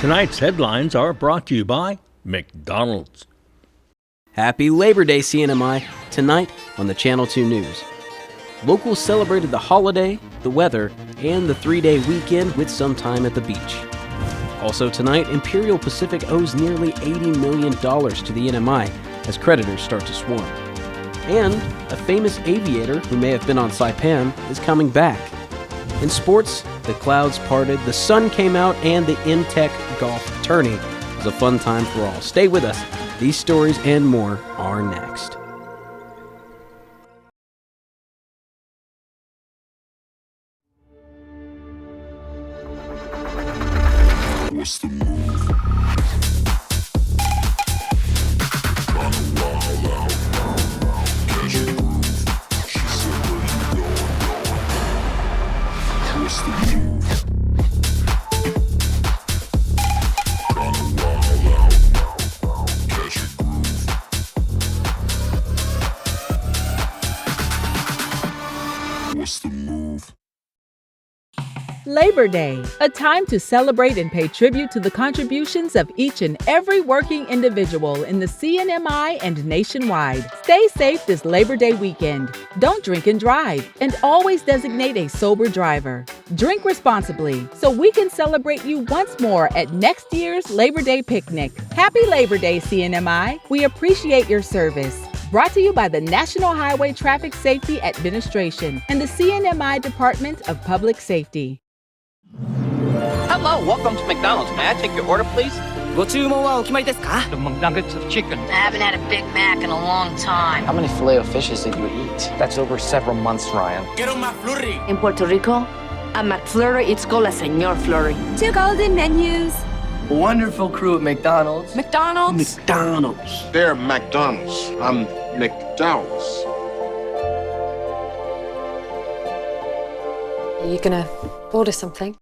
Tonight's headlines are brought to you by McDonald's. Happy Labor Day, CNMI, tonight on the Channel 2 News. Locals celebrated the holiday, the weather, and the 3-day weekend with some time at the beach. Also tonight, Imperial Pacific owes nearly $80 million to the NMI as creditors start to swarm. And a famous aviator who may have been on Saipan is coming back. In sports, the clouds parted, the sun came out, and the Intech Golf Tourney was a fun time for all. Stay with us. These stories and more are next. What's the move? Kinda wild out. Catch a groove. She said, where you going? What's the move? Kinda wild out. Catch a groove. What's the move? Labor Day, a time to celebrate and pay tribute to the contributions of each and every working individual in the CNMI and nationwide. Stay safe this Labor Day weekend. Don't drink and drive, and always designate a sober driver. Drink responsibly so we can celebrate you once more at next year's Labor Day picnic. Happy Labor Day, CNMI. We appreciate your service. Brought to you by the National Highway Traffic Safety Administration and the CNMI Department of Public Safety. Hello, welcome to McDonald's. May I take your order, please? ご注文はお決まりですか? The McNuggets of chicken. I haven't had a Big Mac in a long time. How many filet-o-fishes did you eat? That's over several months, Ryan. Quiero un McFlurry. In Puerto Rico, a McFlurry it's called a Señor Flurry. 2 golden menus. A wonderful crew at McDonald's. McDonald's. McDonald's. They're McDonald's. I'm McDowell's. Are you gonna order something?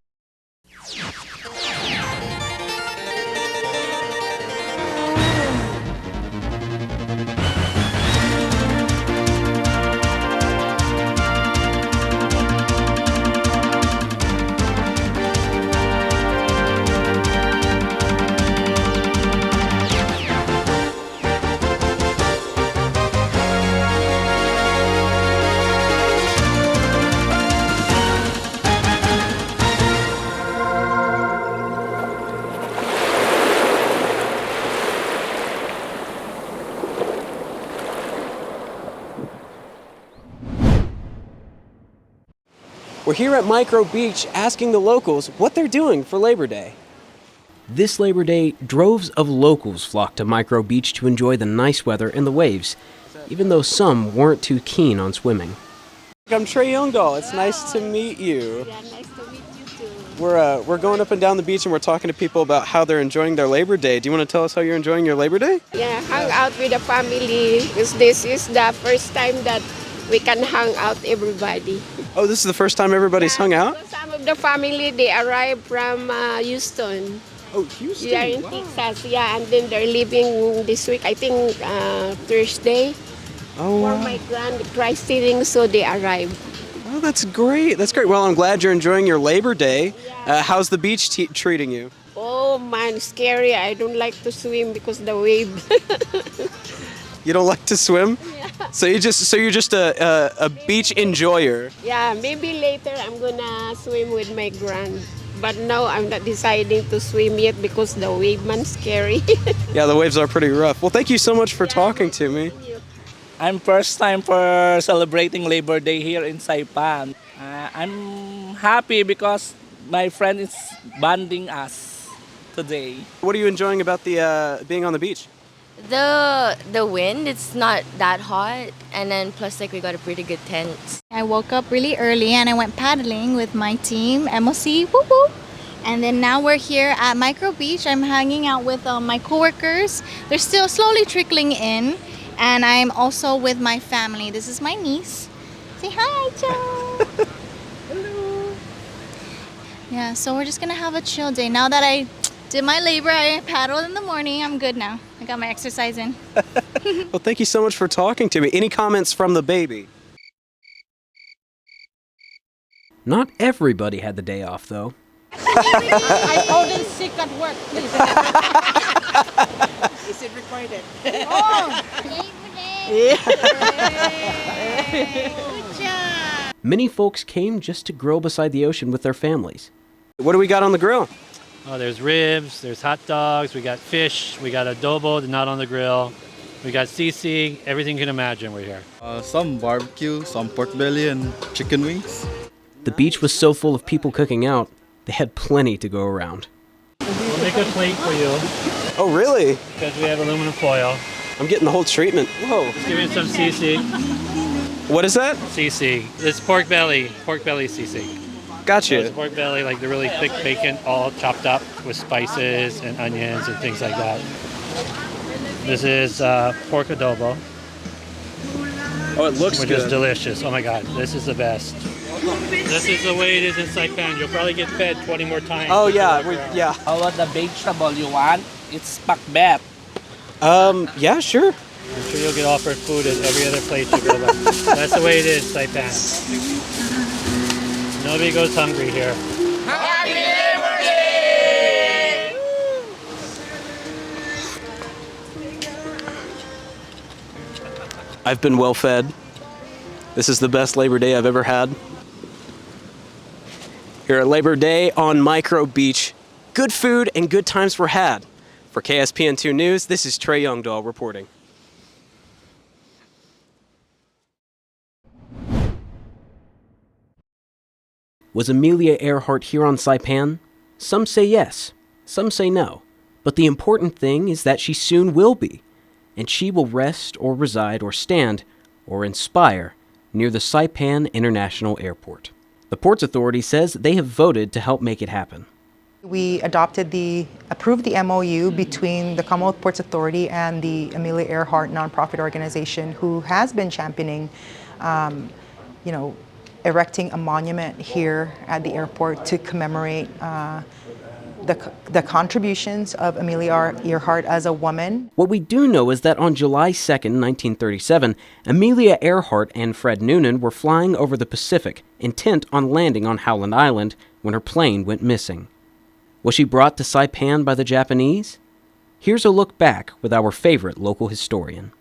We're here at Micro Beach asking the locals what they're doing for Labor Day. This Labor Day, droves of locals flocked to Micro Beach to enjoy the nice weather and the waves, even though some weren't too keen on swimming. I'm Trey Youngdahl. It's nice to meet you. Yeah, nice to meet you too. We're going up and down the beach and we're talking to people about how they're enjoying their Labor Day. Do you want to tell us how you're enjoying your Labor Day? Yeah, hang out with the family because this is the first time that we can hang out everybody. Oh, this is the first time everybo's hung out? So some of the family, they arrived from Houston. Oh, Houston. Yeah, in Texas. Yeah, and then they're leaving this week, I think Thursday. Oh, For wow. my grand prize stealing, so they arrived. Oh, that's great. That's great. Well, I'm glad you're enjoying your Labor Day. Yeah. How's the beach treating you? Oh man, scary. I don't like to swim because the wave. You don't like to swim? Yeah. So you're just a beach enjoyer. Yeah, maybe later I'm gonna swim with my grand. But now I'm not deciding to swim yet because the wave man scary. Yeah, the waves are pretty rough. Well, thank you so much for talking to me. I'm first time for celebrating Labor Day here in Saipan. I'm happy because my friend is bonding us today. What are you enjoying about the being on the beach? The wind, it's not that hot, and then plus like we got a pretty good tent. I woke up really early and I went paddling with my team, MOC, whoop whoop. And then now we're here at Micro Beach. I'm hanging out with my coworkers. They're still slowly trickling in. And I'm also with my family. This is my niece. Say hi, Joe. Hello. Yeah, so we're just gonna have a chill day. Now that I did my labor, I paddled in the morning, I'm good now. I got my exercise in. Well, thank you so much for talking to me. Any comments from the baby? Not everybody had the day off, though. I told him sick at work, please. Is it recorded? Oh. Many folks came just to grill beside the ocean with their families. What do we got on the grill? Oh, there's ribs, there's hot dogs, we got fish, we got adobo, not on the grill. We got sisig, everything you can imagine we're here. Some barbecue, some pork belly, and chicken wings. The beach was so full of people cooking out, they had plenty to go around. We'll make a plate for you. Oh, really? Because we have aluminum foil. I'm getting the whole treatment. Whoa. Let's give you some sisig. What is that? Sisig. It's pork belly sisig. Gotcha. So it's pork belly, like the really thick bacon, all chopped up with spices and onions and things like that. This is pork adobo. Oh, it looks which good. Is delicious. Oh my God, this is the best. This is the way it is in Saipan. You'll probably get fed 20 more times. Oh yeah, yeah. How about the vegetable you want? It's pakbet. Yeah, sure. I'm sure you'll get offered food at every other place you go. That's the way it is, Saipan. Nobody goes hungry here. Happy Labor Day! I've been well fed. This is the best Labor Day I've ever had. Here at Labor Day on Micro Beach, good food and good times were had. For KSPN2 News, this is Trey Youngdahl reporting. Was Amelia Earhart here on Saipan? Some say yes, some say no. But the important thing is that she soon will be, and she will rest or reside or stand or inspire near the Saipan International Airport. The Ports Authority says they have voted to help make it happen. We approved the MOU between the Commonwealth Ports Authority and the Amelia Earhart nonprofit organization, who has been championing, erecting a monument here at the airport to commemorate the contributions of Amelia Earhart as a woman. What we do know is that on July 2nd, 1937, Amelia Earhart and Fred Noonan were flying over the Pacific, intent on landing on Howland Island, when her plane went missing. Was she brought to Saipan by the Japanese? Here's a look back with our favorite local historian.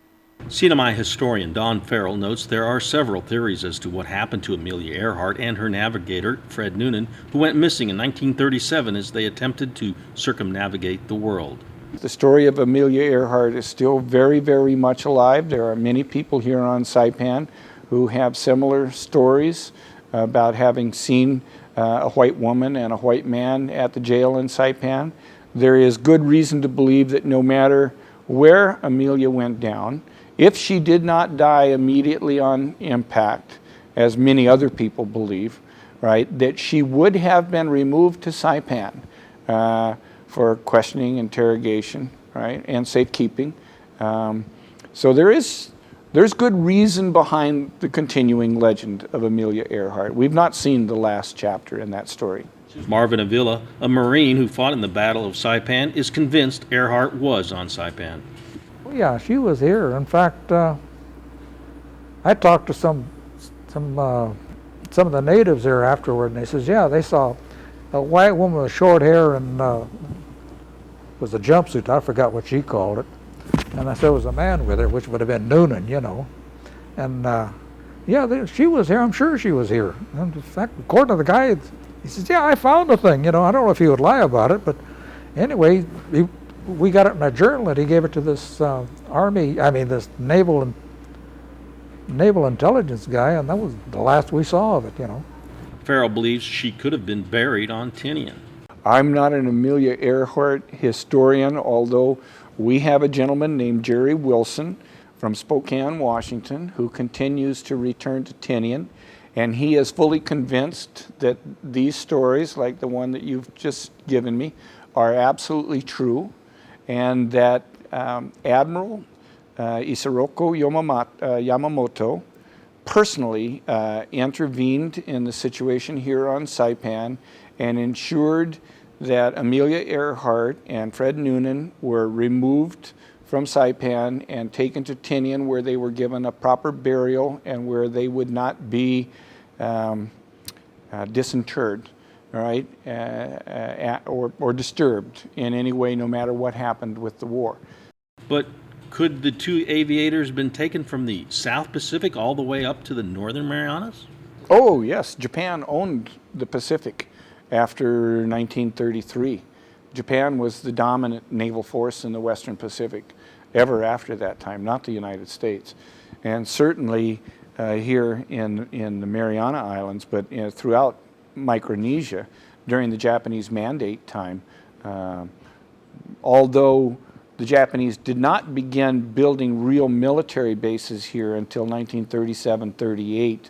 CNMI historian Don Farrell notes there are several theories as to what happened to Amelia Earhart and her navigator, Fred Noonan, who went missing in 1937 as they attempted to circumnavigate the world. The story of Amelia Earhart is still very, very much alive. There are many people here on Saipan who have similar stories about having seen a white woman and a white man at the jail in Saipan. There is good reason to believe that no matter where Amelia went down, if she did not die immediately on impact, as many other people believe, right, that she would have been removed to Saipan for questioning, interrogation, right, and safekeeping. So there's good reason behind the continuing legend of Amelia Earhart. We've not seen the last chapter in that story. Marvin Avila, a Marine who fought in the Battle of Saipan, is convinced Earhart was on Saipan. Well, yeah, she was here. In fact, I talked to some of the natives there afterward, and they says, yeah, they saw a white woman with short hair and was a jumpsuit. I forgot what she called it. And I said it was a man with her, which would have been Noonan, you know. And yeah, she was here. I'm sure she was here. And in fact, according to the guy, he says, yeah, I found the thing. You know, I don't know if he would lie about it, but anyway, we got it in a journal, and he gave it to this this naval intelligence guy, and that was the last we saw of it, you know. Farrell believes she could have been buried on Tinian. I'm not an Amelia Earhart historian, although we have a gentleman named Jerry Wilson from Spokane, Washington, who continues to return to Tinian, and he is fully convinced that these stories, like the one that you've just given me, are absolutely true, and that Admiral Isiroko Yamamoto personally intervened in the situation here on Saipan and ensured that Amelia Earhart and Fred Noonan were removed from Saipan and taken to Tinian, where they were given a proper burial and where they would not be disinterred. all right, or disturbed in any way, no matter what happened with the war. But could the two aviators been taken from the South Pacific all the way up to the Northern Marianas? Oh, yes. Japan owned the Pacific after 1933. Japan was the dominant naval force in the Western Pacific ever after that time, not the United States. And certainly here in the Mariana Islands, but throughout Micronesia during the Japanese Mandate time, although the Japanese did not begin building real military bases here until 1937-38.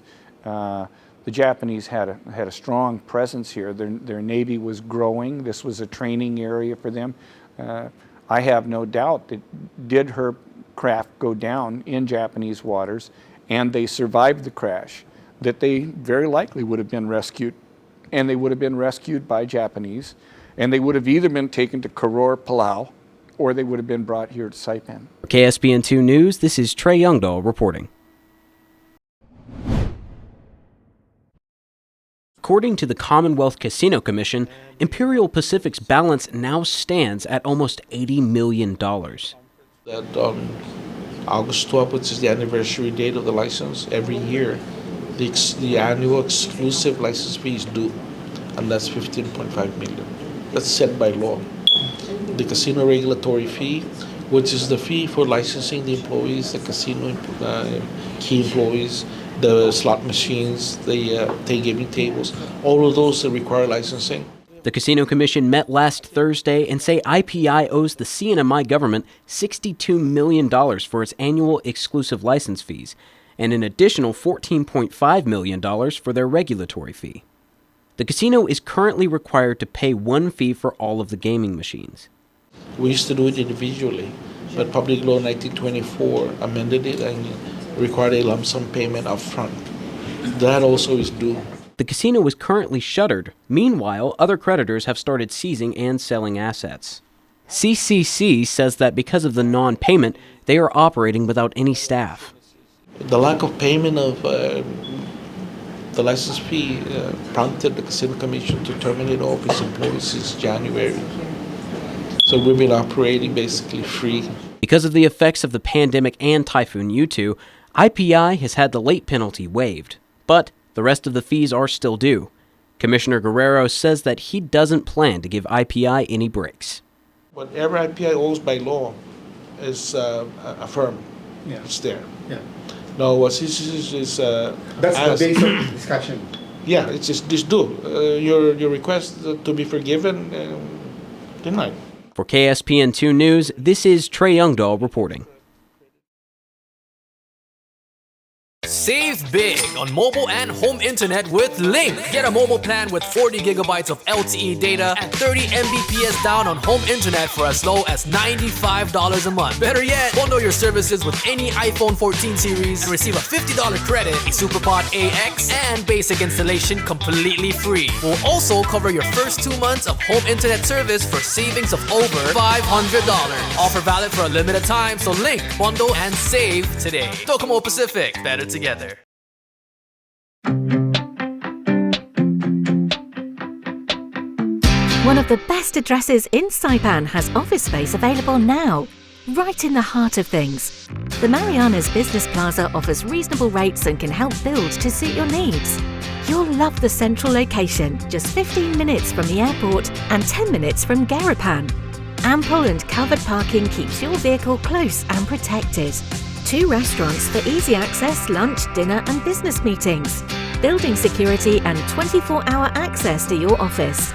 The Japanese had a strong presence here. Their navy was growing. This was a training area for them. I have no doubt that did her craft go down in Japanese waters and they survived the crash, that they very likely would have been rescued, and they would have been rescued by Japanese, and they would have either been taken to Koror, Palau, or they would have been brought here to Saipan. For KSPN2 News, this is Trey Youngdahl reporting. According to the Commonwealth Casino Commission, Imperial Pacific's balance now stands at almost $80 million. That on August 12th, which is the anniversary date of the license, every year the annual exclusive license fee is due, and that's $15.5 million. That's set by law. The casino regulatory fee, which is the fee for licensing the employees, the casino key employees, the slot machines, the gaming tables, all of those that require licensing. The Casino Commission met last Thursday and say IPI owes the CNMI government $62 million for its annual exclusive license fees and an additional $14.5 million for their regulatory fee. The casino is currently required to pay one fee for all of the gaming machines. We used to do it individually, but Public Law 1924 amended it and required a lump sum payment up front. That also is due. The casino is currently shuttered. Meanwhile, other creditors have started seizing and selling assets. CCC says that because of the non-payment, they are operating without any staff. The lack of payment of the license fee prompted the Casino Commission to terminate all of its employees since January. So we've been operating basically free. Because of the effects of the pandemic and Typhoon U2, IPI has had the late penalty waived, but the rest of the fees are still due. Commissioner Guerrero says that he doesn't plan to give IPI any breaks. Whatever IPI owes by law is affirmed. Yeah. It's there. Yeah. Now, what CCC is that's the base of discussion. Yeah, it's just due. Your request to be forgiven, denied. For KSPN2 News, this is Trey Youngdahl reporting. Save big on mobile and home internet with Link. Get a mobile plan with 40 gigabytes of LTE data and 30 Mbps down on home internet for as low as $95 a month. Better yet, bundle your services with any iPhone 14 series and receive a $50 credit, a SuperPod AX, and basic installation completely free. We'll also cover your first 2 months of home internet service for savings of over $500. Offer valid for a limited time, so Link, bundle, and save today. Imperial Pacific, better together. One of the best addresses in Saipan has office space available now, right in the heart of things. The Marianas Business Plaza offers reasonable rates and can help build to suit your needs. You'll love the central location, just 15 minutes from the airport and 10 minutes from Garapan. Ample and covered parking keeps your vehicle close and protected. 2 restaurants for easy access, lunch, dinner and business meetings. Building security and 24-hour access to your office.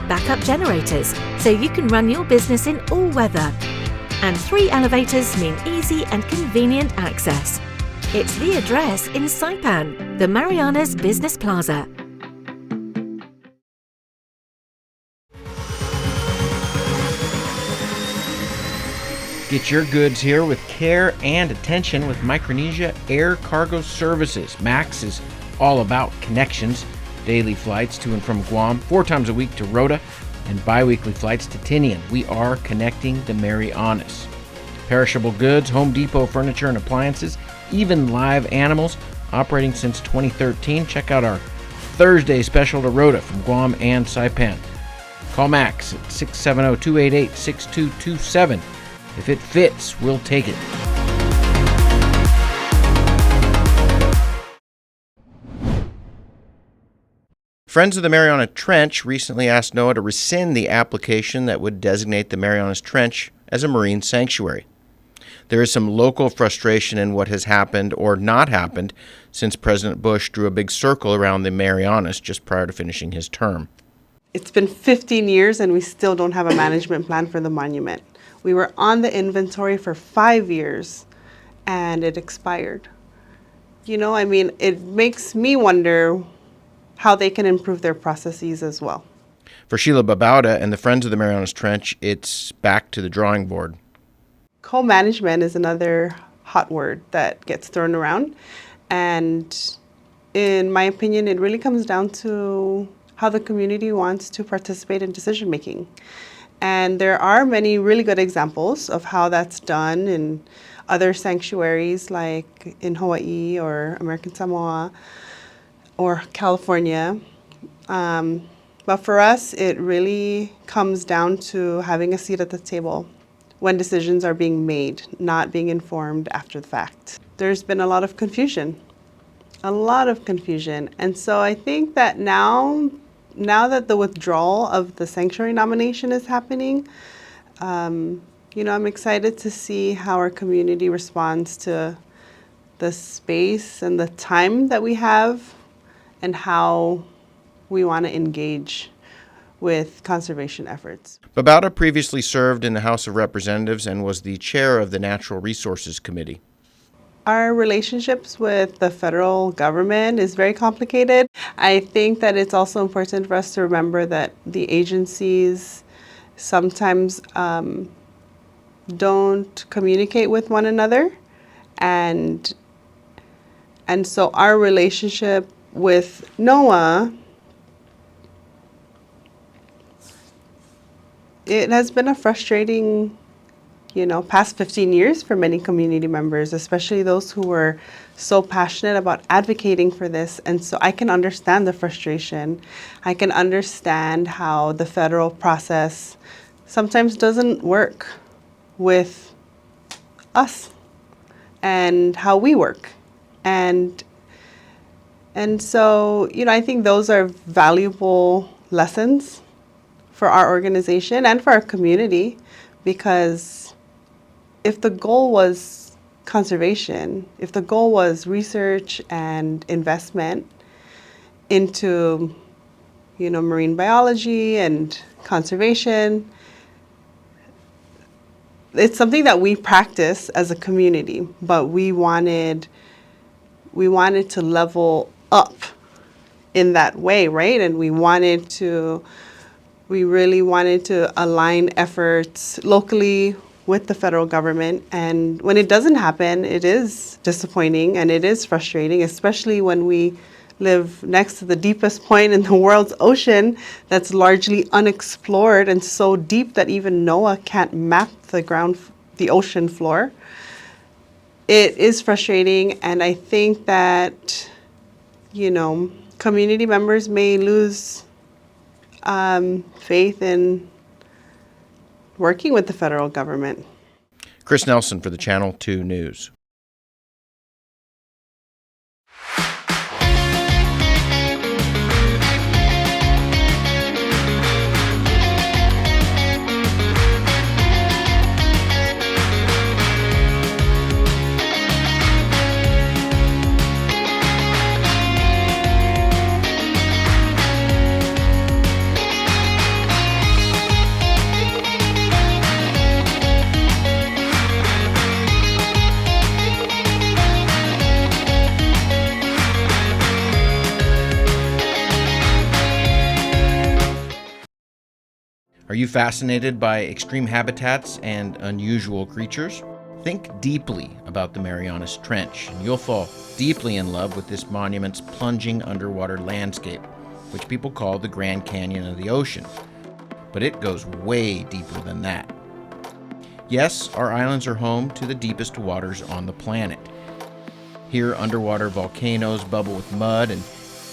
Backup generators, so you can run your business in all weather. And 3 elevators mean easy and convenient access. It's the address in Saipan, the Marianas Business Plaza. Get your goods here with care and attention with Micronesia Air Cargo Services. MAX is all about connections. Daily flights to and from Guam, 4 times a week to Rota, and bi-weekly flights to Tinian. We are connecting the Marianas. Perishable goods, Home Depot furniture and appliances, even live animals, operating since 2013. Check out our Thursday special to Rhoda from Guam and Saipan. Call Max at 670-288-6227. If it fits, we'll take it. Friends of the Mariana Trench recently asked NOAA to rescind the application that would designate the Marianas Trench as a marine sanctuary. There is some local frustration in what has happened or not happened since President Bush drew a big circle around the Marianas just prior to finishing his term. It's been 15 years and we still don't have a management plan for the monument. We were on the inventory for 5 years and it expired. It makes me wonder how they can improve their processes as well. For Sheila Babauta and the Friends of the Marianas Trench, it's back to the drawing board. Co-management is another hot word that gets thrown around. And in my opinion, it really comes down to how the community wants to participate in decision making. And there are many really good examples of how that's done in other sanctuaries like in Hawaii or American Samoa or California. But for us, it really comes down to having a seat at the table when decisions are being made, not being informed after the fact. There's been a lot of confusion. And so I think that now that the withdrawal of the sanctuary nomination is happening, I'm excited to see how our community responds to the space and the time that we have and how we want to engage with conservation efforts. Babauta previously served in the House of Representatives and was the chair of the Natural Resources Committee. Our relationships with the federal government is very complicated. I think that it's also important for us to remember that the agencies sometimes don't communicate with one another. And so our relationship with NOAA, it has been a frustrating, past 15 years for many community members, especially those who were so passionate about advocating for this. And so I can understand the frustration. I can understand how the federal process sometimes doesn't work with us and how we work. And so, I think those are valuable lessons for our organization and for our community, because if the goal was conservation, if the goal was research and investment into, marine biology and conservation, it's something that we practice as a community, but we wanted to level up in that way, right? And we really wanted to align efforts locally with the federal government. And when it doesn't happen, it is disappointing and it is frustrating, especially when we live next to the deepest point in the world's ocean that's largely unexplored and so deep that even NOAA can't map the ocean floor. It is frustrating, and I think that, community members may lose faith in working with the federal government. Chris Nelson for the Channel 2 News. Are you fascinated by extreme habitats and unusual creatures? Think deeply about the Marianas Trench, and you'll fall deeply in love with this monument's plunging underwater landscape, which people call the Grand Canyon of the ocean. But it goes way deeper than that. Yes, our islands are home to the deepest waters on the planet. Here, underwater volcanoes bubble with mud, and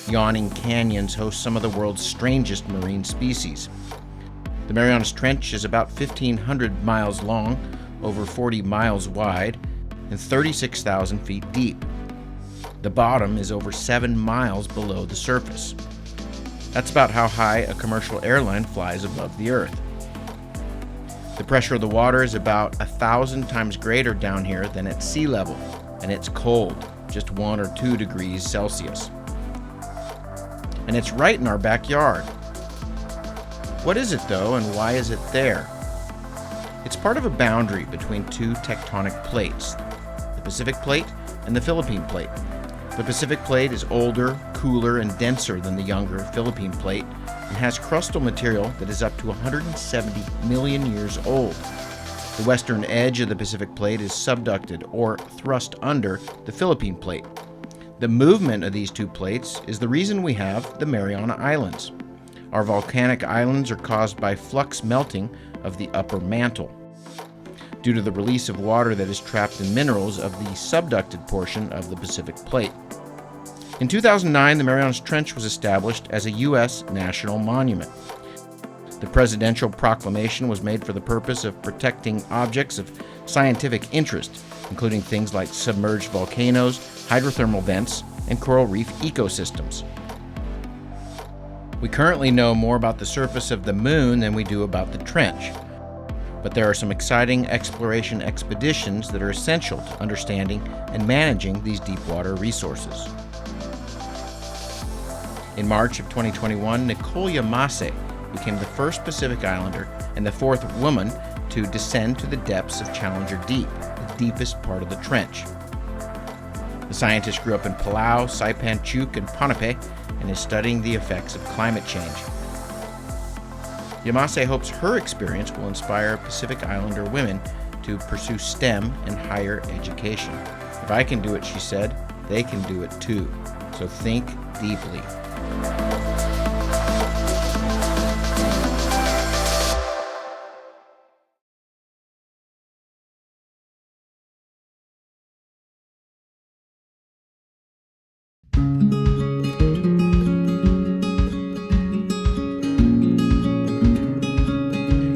Yawning canyons host some of the world's strangest marine species. The Marianas Trench is about 1,500 miles long, over 40 miles wide, and 36,000 feet deep. The bottom is over 7 miles below the surface. That's about how high a commercial airline flies above the Earth. The pressure of the water is about 1,000 times greater down here than at sea level, and it's cold, just 1 or 2 degrees Celsius. And it's right in our backyard. What is it, though, and why is it there? It's part of a boundary between 2 tectonic plates, the Pacific Plate and the Philippine Plate. The Pacific Plate is older, cooler, and denser than the younger Philippine Plate and has crustal material that is up to 170 million years old. The western edge of the Pacific Plate is subducted or thrust under the Philippine Plate. The movement of these 2 plates is the reason we have the Mariana Islands. Our volcanic islands are caused by flux melting of the upper mantle, due to the release of water that is trapped in minerals of the subducted portion of the Pacific Plate. In 2009, the Marianas Trench was established as a U.S. national monument. The presidential proclamation was made for the purpose of protecting objects of scientific interest, including things like submerged volcanoes, hydrothermal vents, and coral reef ecosystems. We currently know more about the surface of the moon than we do about the trench, but there are some exciting exploration expeditions that are essential to understanding and managing these deep water resources. In March of 2021, Nicole Yamase became the first Pacific Islander and the 4th woman to descend to the depths of Challenger Deep, the deepest part of the trench. The scientist grew up in Palau, Saipan Chuk, and Ponape, and is studying the effects of climate change. Yamase hopes her experience will inspire Pacific Islander women to pursue STEM and higher education. If I can do it, she said, they can do it too. So think deeply.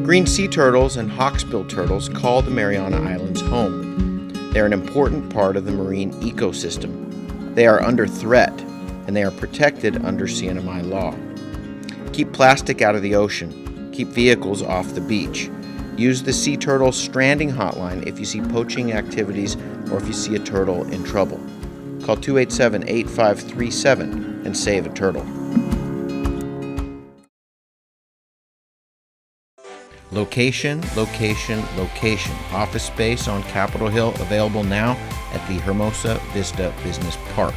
Green sea turtles and hawksbill turtles call the Mariana Islands home. They're an important part of the marine ecosystem. They are under threat, and they are protected under CNMI law. Keep plastic out of the ocean. Keep vehicles off the beach. Use the Sea Turtle Stranding Hotline if you see poaching activities or if you see a turtle in trouble. Call 287-8537 and save a turtle. Location, location, location. Office space on Capitol Hill available now at the Hermosa Vista Business Park.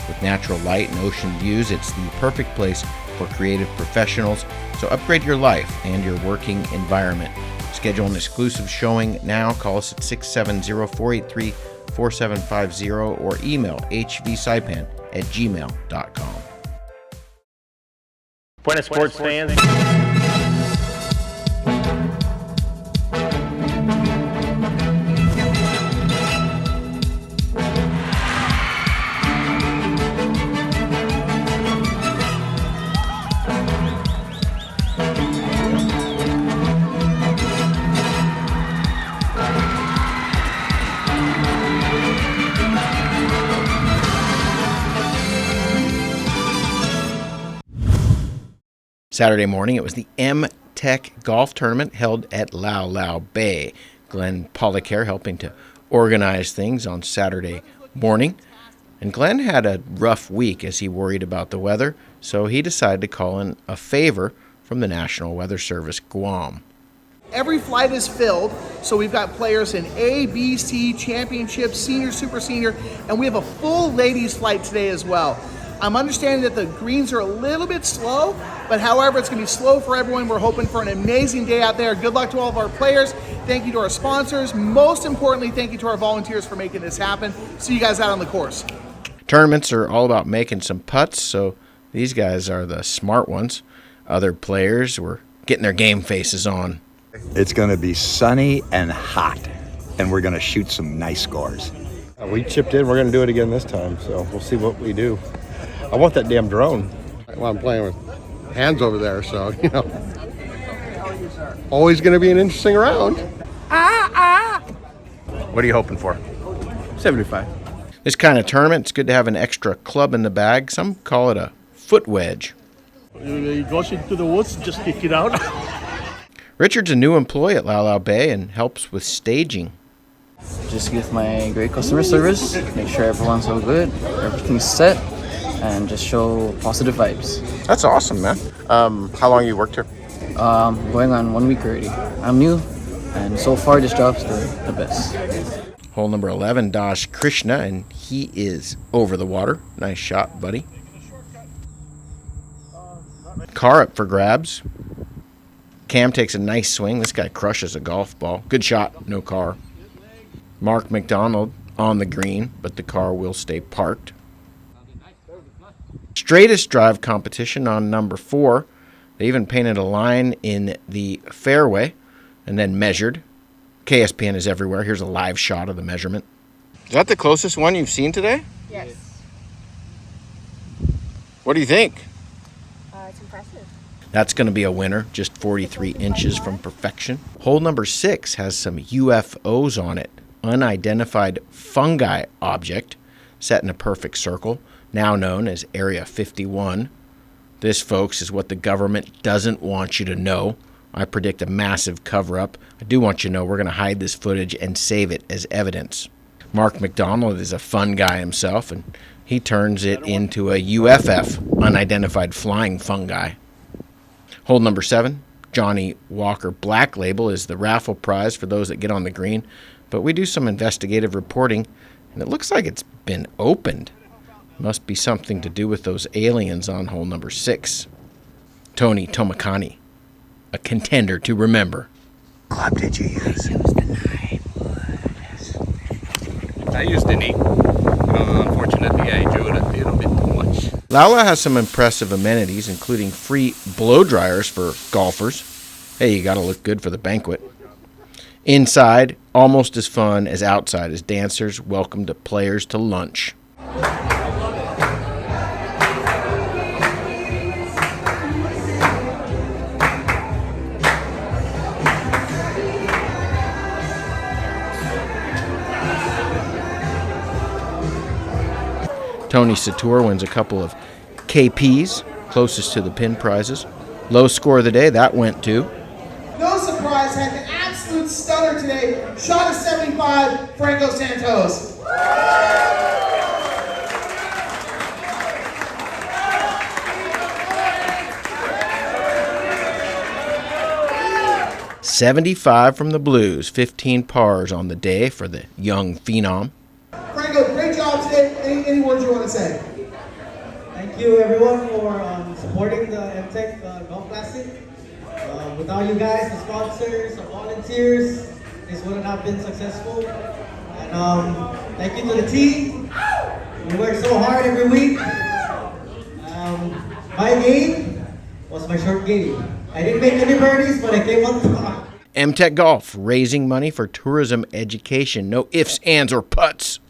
With natural light and ocean views, it's the perfect place for creative professionals. So upgrade your life and your working environment. Schedule an exclusive showing now. Call us at 670-483-4750 or email hvsaipan@gmail.com. Buenas sports fans. Saturday morning, it was the M-Tech golf tournament held at Lau Lau Bay. Glenn Pollacare helping to organize things on Saturday morning. And Glenn had a rough week as he worried about the weather, so he decided to call in a favor from the National Weather Service, Guam. Every flight is filled, so we've got players in A, B, C, championship, senior, super senior, and we have a full ladies flight today as well. I'm understanding that the greens are a little bit slow, but however, it's going to be slow for everyone. We're hoping for an amazing day out there. Good luck to all of our players. Thank you to our sponsors. Most importantly, thank you to our volunteers for making this happen. See you guys out on the course. Tournaments are all about making some putts, so these guys are the smart ones. Other players were getting their game faces on. It's going to be sunny and hot, and we're going to shoot some nice scores. We chipped in. We're going to do it again this time, so we'll see what we do. I want that damn drone. Well, I'm playing with hands over there, so, you know. Always going to be an interesting round. What are you hoping for? 75. This kind of tournament, it's good to have an extra club in the bag. Some call it a foot wedge. It goes into the woods, just kick it out. Richard's a new employee at Lau Lau Bay and helps with staging. Just give my great customer service, make sure everyone's all good, everything's set, and just show positive vibes. That's awesome, man. How long you worked here? Going on 1 week already. I'm new, and so far this job's the best. Hole number 11, Dash Krishna, and he is over the water. Nice shot, buddy. Car up for grabs. Cam takes a nice swing. This guy crushes a golf ball. Good shot, no car. Mark McDonald on the green, but the car will stay parked. Straightest drive competition on number 4. They even painted a line in the fairway and then measured. KSPN is everywhere. Here's a live shot of the measurement. Is that the closest one you've seen today? Yes. What do you think? It's impressive. That's going to be a winner, just 43 inches from perfection. Hole number 6 has some UFOs on it. Unidentified fungi object set in a perfect circle, now known as Area 51. This, folks, is what the government doesn't want you to know. I predict a massive cover-up. I do want you to know we're going to hide this footage and save it as evidence. Mark McDonald is a fun guy himself, and he turns it into a UFF, unidentified flying fungi. Hole number 7, Johnny Walker Black Label, is the raffle prize for those that get on the green. But we do some investigative reporting, and it looks like it's been opened. Must be something to do with those aliens on hole number 6. Tony Tomakani, a contender to remember. Club did you use? I used an 8. Unfortunately, I drew it a little bit too much. Lala has some impressive amenities, including free blow dryers for golfers. Hey, you gotta look good for the banquet. Inside, almost as fun as outside, as dancers welcomed players to lunch. Tony Sator wins a couple of KPs, closest to the pin prizes. Low score of the day, that went to... No surprise, had an absolute stunner today. Shot a 75, Franco Santos. .75 from the Blues, 15 pars on the day for the young phenom. Franco, great job today. Any words you want to say? Thank you everyone for supporting the MTech Golf Classic. Without you guys, the sponsors, the volunteers, this would not have been successful. And thank you to the team. We work so hard every week. My game was my short game. I didn't make any birdies, but I came on top. MTech Golf, raising money for tourism education. No ifs, ands, or puts.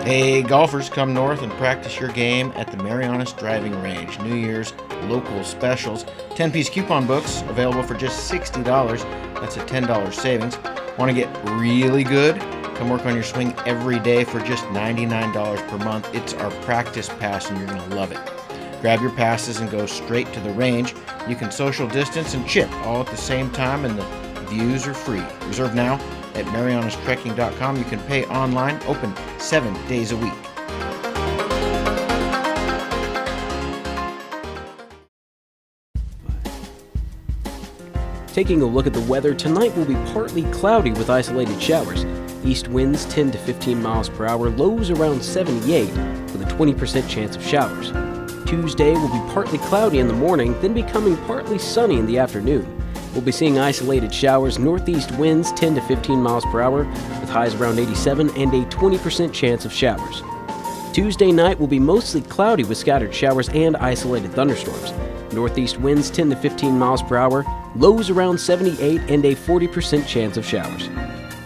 Hey, golfers, come north and practice your game at the Marianas Driving Range. New Year's local specials. 10-piece coupon books available for just $60. That's a $10 savings. Want to get really good? Come work on your swing every day for just $99 per month. It's our practice pass and you're going to love it. Grab your passes and go straight to the range. You can social distance and chip all at the same time, and the views are free. Reserve now at marianastrekking.com. You can pay online, open 7 days a week. Taking a look at the weather, tonight will be partly cloudy with isolated showers. East winds 10 to 15 miles per hour, lows around 78 with a 20% chance of showers. Tuesday will be partly cloudy in the morning, then becoming partly sunny in the afternoon. We'll be seeing isolated showers, northeast winds 10 to 15 miles per hour with highs around 87 and a 20% chance of showers. Tuesday night will be mostly cloudy with scattered showers and isolated thunderstorms. Northeast winds 10 to 15 miles per hour, lows around 78 and a 40% chance of showers.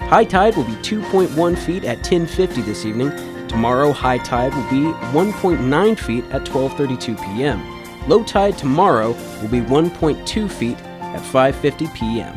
High tide will be 2.1 feet at 10:50 this evening. Tomorrow, high tide will be 1.9 feet at 12:32 p.m. Low tide tomorrow will be 1.2 feet at 5:50 p.m.